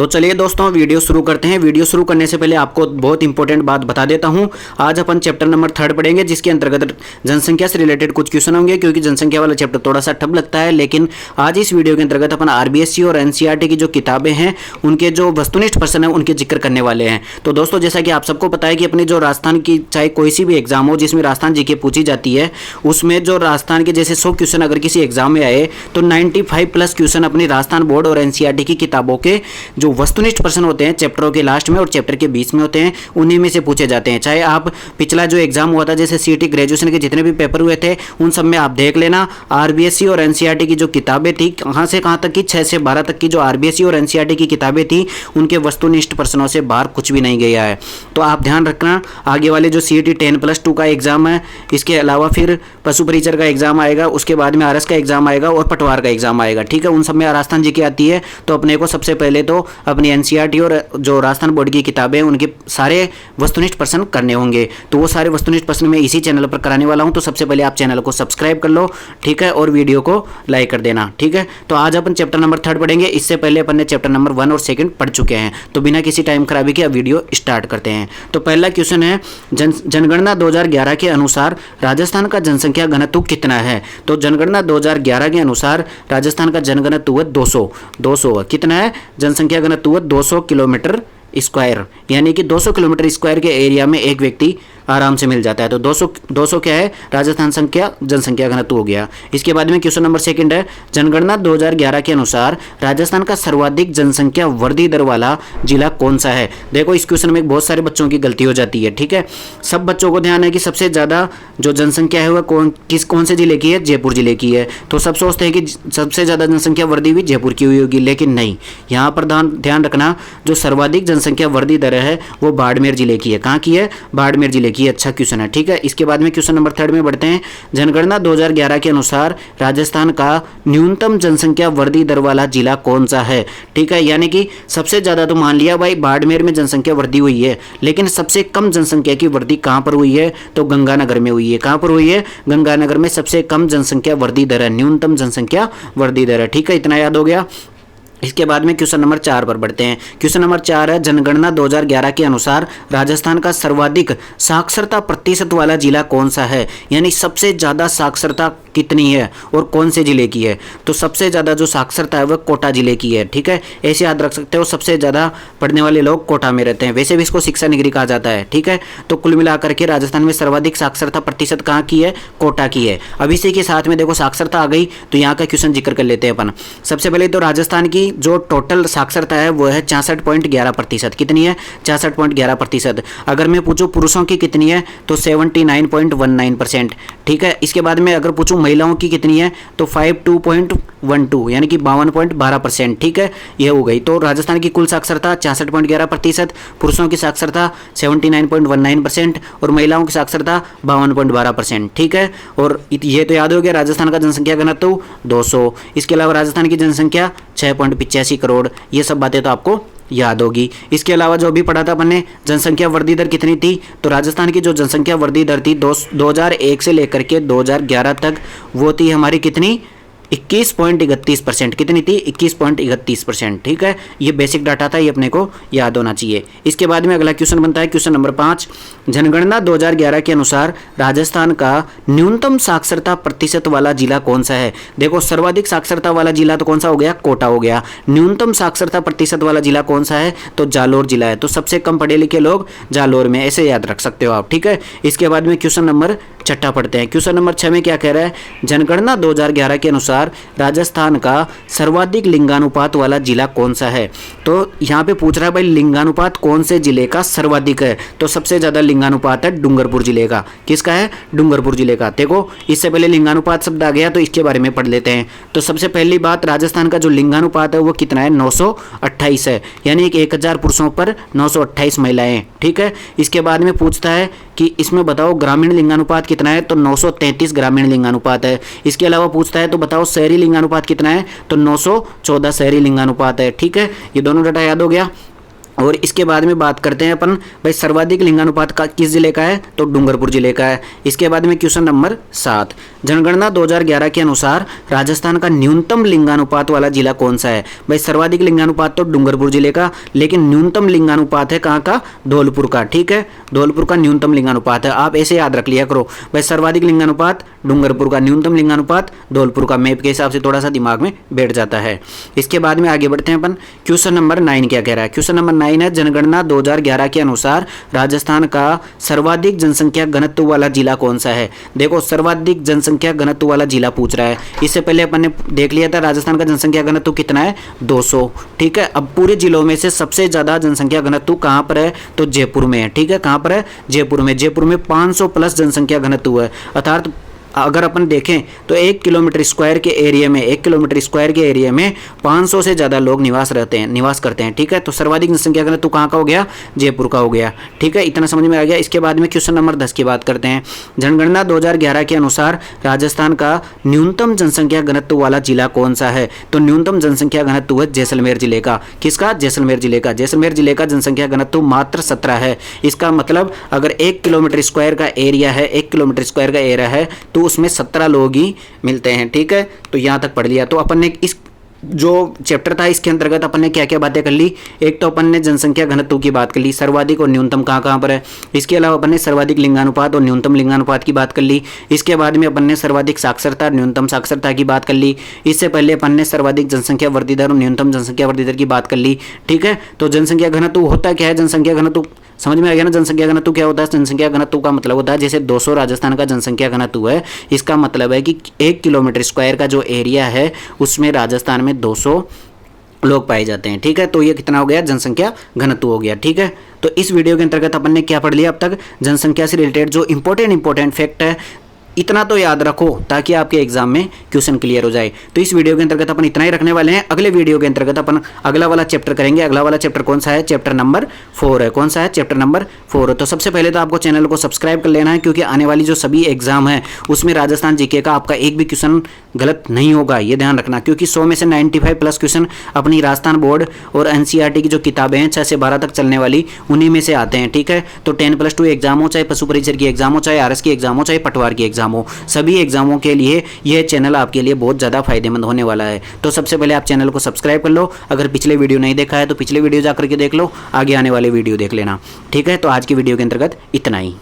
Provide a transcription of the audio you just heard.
तो चलिए दोस्तों वीडियो शुरू करते हैं। वीडियो शुरू करने से पहले आपको बहुत इंपॉर्टेंट बात बता देता हूं। आज अपन चैप्टर नंबर 3 पढ़ेंगे, जिसके अंतर्गत जनसंख्या से रिलेटेड कुछ क्वेश्चन होंगे, क्योंकि जनसंख्या वाला चैप्टर थोड़ा सा टफ लगता है। लेकिन आज इस वीडियो के अंतर्गत अपन आरबीएससी और एनसीईआरटी की जो किताबें हैं उनके जो वस्तुनिष्ठ प्रश्न है उनके जिक्र करने वाले हैं। तो दोस्तों जैसा कि आप सबको पता है कि अपनी जो राजस्थान की चाहे कोई सी भी एग्जाम हो जिसमें राजस्थान जीके पूछी जाती है, उसमें जो राजस्थान के जैसे 100 क्वेश्चन अगर किसी एग्जाम में आए तो 95+ क्वेश्चन अपनी राजस्थान बोर्ड और एनसीईआरटी की किताबों के जो वस्तुनिष्ठ प्रश्न होते हैं चैप्टरों के लास्ट में और चैप्टर के बीच में होते हैं, उन्हीं में से पूछे जाते हैं। चाहे आप पिछला जो एग्जाम हुआ था जैसे सीईटी ग्रेजुएशन के जितने भी पेपर हुए थे उन सब में आप देख लेना, आरबीएससी और एनसीईआरटी की जो किताबें थी कहां से कहां तक की 6 से 12 तक की जो आरबीएससी और एनसीईआरटी की किताबें थी उनके वस्तुनिष्ठ प्रश्नों से बाहर कुछ भी नहीं गया है। तो आप ध्यान रखना, आगे वाले जो सीईटी 10+2 का एग्जाम है, इसके अलावा फिर पशु परिचर का एग्जाम आएगा, उसके बाद में आरएस का एग्जाम आएगा और पटवार का एग्जाम आएगा। ठीक है, उन सब में राजस्थान जी की आती है। तो अपने को सबसे पहले तो अपनी एनसीईआरटी और जो राजस्थान बोर्ड की किताबें हैं उनके सारे वस्तुनिष्ठ प्रश्न करने होंगे। तो वो सारे वस्तुनिष्ठ प्रश्न मैं इसी चैनल पर कराने वाला हूं। तो सबसे पहले आप चैनल को सब्सक्राइब कर लो, ठीक है, और वीडियो को लाइक कर देना। ठीक है, तो आज अपन चैप्टर नंबर 3 पढ़ेंगे। इससे पहले अपन ने चैप्टर नंबर 1 और 2 पढ़ चुके हैं। तो बिना किसी टाइम खराबी के अब वीडियो स्टार्ट करते हैं। तो पहला क्वेश्चन है, जनगणना 2011 के अनुसार राजस्थान का जनसंख्या घनत्व कितना है? तो जनगणना 2011 के अनुसार राजस्थान का जनघनत्व 200 कितना है? जनसंख्या घनत्व 200 किलोमीटर स्क्वायर, यानी कि 200 किलोमीटर स्क्वायर के एरिया में एक व्यक्ति आराम से मिल जाता है। तो 200 क्या है? राजस्थान जनसंख्या घनत्व हो गया। इसके बाद में क्वेश्चन नंबर 2 है, जनगणना 2011 के अनुसार राजस्थान का सर्वाधिक जनसंख्या वृद्धि दर वाला जिला कौन सा है? देखो इस क्वेश्चन में बहुत सारे बच्चों की गलती हो जाती है। ठीक है, सब बच्चों को ध्यान है कि सबसे ज़्यादा जो जनसंख्या है वह कौन से जिले की है? जयपुर जिले की है। तो सब सोचते हैं कि सबसे ज़्यादा जनसंख्या वृद्धि हुई जयपुर की हुई होगी, लेकिन नहीं। यहाँ पर ध्यान रखना, जो सर्वाधिक जनसंख्या वृद्धि दर है वो बाड़मेर जिले की है। कहाँ की है? बाड़मेर जिले की। अच्छा क्वेश्चन है। ठीक है, इसके बाद में क्वेश्चन नंबर 3 में बढ़ते हैं। जनगणना 2011 के अनुसार राजस्थान का न्यूनतम जनसंख्या वृद्धि दर वाला जिला कौन सा है? ठीक है, यानी कि सबसे ज्यादा तो मान लिया भाई बाड़मेर में जनसंख्या वृद्धि हुई है, लेकिन सबसे कम जनसंख्या की वृद्धि कहां पर हुई है? तो गंगानगर में हुई है। कहां पर हुई है? गंगानगर में सबसे कम जनसंख्या वृद्धि दर है, न्यूनतम जनसंख्या वृद्धि दर है। ठीक है, इतना याद हो गया। इसके बाद में क्वेश्चन नंबर 4 पर बढ़ते हैं। क्वेश्चन नंबर 4 है, जनगणना 2011 के अनुसार राजस्थान का सर्वाधिक साक्षरता प्रतिशत वाला जिला कौन सा है? यानी सबसे ज़्यादा साक्षरता कितनी है और कौन से जिले की है? तो सबसे ज़्यादा जो साक्षरता है वह कोटा जिले की है। ठीक है, ऐसे याद रख सकते हो, सबसे ज़्यादा पढ़ने वाले लोग कोटा में रहते हैं। वैसे भी इसको शिक्षा नगरी कहा जाता है। ठीक है, तो कुल मिलाकर के राजस्थान में सर्वाधिक साक्षरता प्रतिशत कहाँ की है? कोटा की है। अब इसी के साथ में देखो साक्षरता आ गई तो यहाँ का क्वेश्चन जिक्र कर लेते हैं अपन। सबसे पहले तो राजस्थान की जो टोटल साक्षरता है वो है 66.11%। कितनी है? 66.11%। अगर मैं पूछूं पुरुषों की कितनी है तो 79.19%। ठीक है, इसके बाद में अगर पूछूं महिलाओं की कितनी है तो 52.12, यानी कि 52.12%। ठीक है, ये हो गई। तो राजस्थान की कुल साक्षरता 66.11%, पुरुषों की साक्षरता 79.19% और महिलाओं की साक्षरता 52.12%। ठीक है, और ये तो याद हो गया राजस्थान का जनसंख्या घनत्व 200। इसके अलावा राजस्थान की जनसंख्या 6.85 करोड़। ये सब बातें तो आपको याद होगी। इसके अलावा जो अभी पढ़ा था अपन ने, जनसंख्या वृद्धि दर कितनी थी? तो राजस्थान की जो जनसंख्या वृद्धि दर थी 2001 से लेकर के 2011 तक वो थी हमारी कितनी? 21.31%। कितनी थी? 21.31%। ठीक है, ये बेसिक डाटा था, ये अपने को याद होना चाहिए। इसके बाद में अगला क्वेश्चन बनता है क्वेश्चन नंबर 5, जनगणना 2011 के अनुसार राजस्थान का न्यूनतम साक्षरता प्रतिशत वाला जिला कौन सा है? देखो सर्वाधिक साक्षरता वाला जिला तो कौन सा हो गया? कोटा हो गया। न्यूनतम साक्षरता प्रतिशत वाला जिला कौन सा है? तो जालोर जिला है। तो सबसे कम पढ़े लिखे लोग जालोर में, ऐसे याद रख सकते हो आप। ठीक है, इसके बाद में क्वेश्चन नंबर 6 पढ़ते हैं। क्वेश्चन नंबर 6 में क्या कह रहा है? जनगणना 2011 के अनुसार राजस्थान का सर्वाधिक लिंगानुपात वाला जिला कौन सा है? तो यहाँ पे पूछ रहा है भाई लिंगानुपात कौन से जिले का सर्वाधिक है? तो सबसे ज्यादा लिंगानुपात है डूंगरपुर जिले का। किसका है? डूंगरपुर जिले का। देखो इससे पहले लिंगानुपात शब्द आ गया तो इसके बारे में पढ़ लेते हैं। तो सबसे पहली बात, राजस्थान का जो लिंगानुपात है वो कितना है? 928 है, यानी कि 1000 पुरुषों पर 928 महिलाएं। ठीक है, इसके बाद में पूछता है कि इसमें बताओ ग्रामीण लिंगानुपात कितना है? तो 933 ग्रामीण लिंगानुपात है। इसके अलावा पूछता है तो बताओ शहरी लिंगानुपात कितना है? तो 914 शहरी लिंगानुपात है। ठीक है, ये दोनों डाटा याद हो गया। और इसके बाद में बात करते हैं अपन भाई सर्वाधिक लिंगानुपात का किस जिले का है, तो डूंगरपुर जिले का है। इसके बाद में क्वेश्चन नंबर 7, जनगणना 2011 के अनुसार राजस्थान का न्यूनतम लिंगानुपात वाला जिला कौन सा है। भाई सर्वाधिक लिंगानुपात तो डूंगरपुर जिले का, लेकिन न्यूनतम लिंगानुपात है कहाँ का, धौलपुर का। ठीक है, धौलपुर का न्यूनतम लिंगानुपात है, आप ऐसे याद रख लिया करो। भाई सर्वाधिक लिंगानुपात डूंगरपुर का, न्यूनतम लिंगानुपात धौलपुर का, मैप के हिसाब से थोड़ा सा दिमाग में बैठ जाता है। इसके बाद में आगे बढ़ते हैं अपन, क्वेश्चन नंबर 9 क्या कह रहा है। क्वेश्चन नंबर 9 है, जनगणना 2011 के अनुसार राजस्थान का सर्वाधिक जनसंख्या घनत्व वाला जिला कौन सा है। देखो सर्वाधिक जनसंख्या घनत्व वाला जिला पूछ रहा है। इससे पहले अपन ने देख लिया था राजस्थान का जनसंख्या घनत्व कितना है, 200। ठीक है, अब पूरे जिलों में से सबसे ज्यादा जनसंख्या घनत्व कहां पर है, तो जयपुर में है। ठीक है, कहां पर है, जयपुर में। जयपुर में 500 प्लस जनसंख्या घनत्व है, अर्थात अगर अपन देखें तो 1 किलोमीटर स्क्वायर के एरिया में 1 किलोमीटर स्क्वायर के एरिया में 500 से ज़्यादा लोग निवास करते हैं। ठीक है, तो सर्वाधिक जनसंख्या घनत्व कहाँ का हो गया, जयपुर का हो गया। ठीक है, इतना समझ में आ गया। इसके बाद में क्वेश्चन नंबर 10 की बात करते हैं। जनगणना 2011 के अनुसार राजस्थान का न्यूनतम जनसंख्या घनत्व वाला जिला कौन सा है, तो न्यूनतम जनसंख्या घनत्व है जैसलमेर जिले का। किसका, जैसलमेर जिले का। जैसलमेर जिले का जनसंख्या घनत्व मात्र 17 है। इसका मतलब अगर 1 किलोमीटर स्क्वायर का एरिया है, 1 किलोमीटर स्क्वायर का एरिया है तो उसमें 17 लोग ही मिलते हैं। ठीक है, तो यहां तक पढ़ लिया। तो अपन ने इस जो चैप्टर था इसके अंतर्गत अपन ने क्या क्या बातें कर ली। एक तो अपन ने जनसंख्या घनत्व की बात कर ली, सर्वाधिक और न्यूनतम कहाँ कहाँ पर है। इसके अलावा अपन ने सर्वाधिक लिंगानुपात और न्यूनतम लिंगानुपात की बात कर ली। इसके बाद में अपन ने सर्वाधिक साक्षरता, न्यूनतम साक्षरता की बात कर ली। इससे पहले अपन ने सर्वाधिक जनसंख्या वृद्धि दर और न्यूनतम जनसंख्या वृद्धि दर की बात कर ली। ठीक है, तो जनसंख्या घनत्व होता क्या है, जनसंख्या घनत्व समझ में आ गया ना। जनसंख्या घनत्व क्या होता है, जनसंख्या घनत्व का मतलब होता है जैसे 200 राजस्थान का जनसंख्या घनत्व है, इसका मतलब है कि 1 किलोमीटर स्क्वायर का जो एरिया है उसमें राजस्थान में 200 लोग पाए जाते हैं। ठीक है, तो ये कितना हो गया, जनसंख्या घनत्व हो गया। ठीक है, तो इस वीडियो के अंतर्गत अपन ने क्या पढ़ लिया अब तक, जनसंख्या से रिलेटेड जो इंपॉर्टेंट फैक्ट है इतना तो याद रखो ताकि आपके एग्जाम में क्वेश्चन क्लियर हो जाए। तो इस वीडियो के अंतर्गत अपन इतना ही रखने वाले हैं। अगले वीडियो के अंतर्गत अपन अगला वाला चैप्टर करेंगे। अगला वाला चैप्टर कौन सा है, चैप्टर नंबर 4 है। कौन सा है, चैप्टर नंबर 4। तो सबसे पहले तो आपको चैनल को सब्सक्राइब कर लेना है, क्योंकि आने वाली जो सभी एग्जाम है उसमें राजस्थान जीके का आपका एक भी क्वेश्चन गलत नहीं होगा, ये ध्यान रखना। क्योंकि 100 में से 95 प्लस क्वेश्चन अपनी राजस्थान बोर्ड और एनसीईआरटी की जो किताबें हैं 6 से 12 तक चलने वाली उन्हीं में से आते हैं। ठीक है, तो 10+2 एग्जाम हो, चाहे पशु परिचर की एग्जाम हो, चाहे आरएस की एग्जाम हो, चाहे पटवार की एग्जाम हो, सभी एग्जामों के लिए यह चैनल आपके लिए बहुत ज़्यादा फायदेमंद होने वाला है। तो सबसे पहले आप चैनल को सब्सक्राइब कर लो। अगर पिछले वीडियो नहीं देखा है तो पिछले वीडियो जाकर के देख लो, आगे आने वाले वीडियो देख लेना। ठीक है, तो आज की वीडियो के अंतर्गत इतना ही।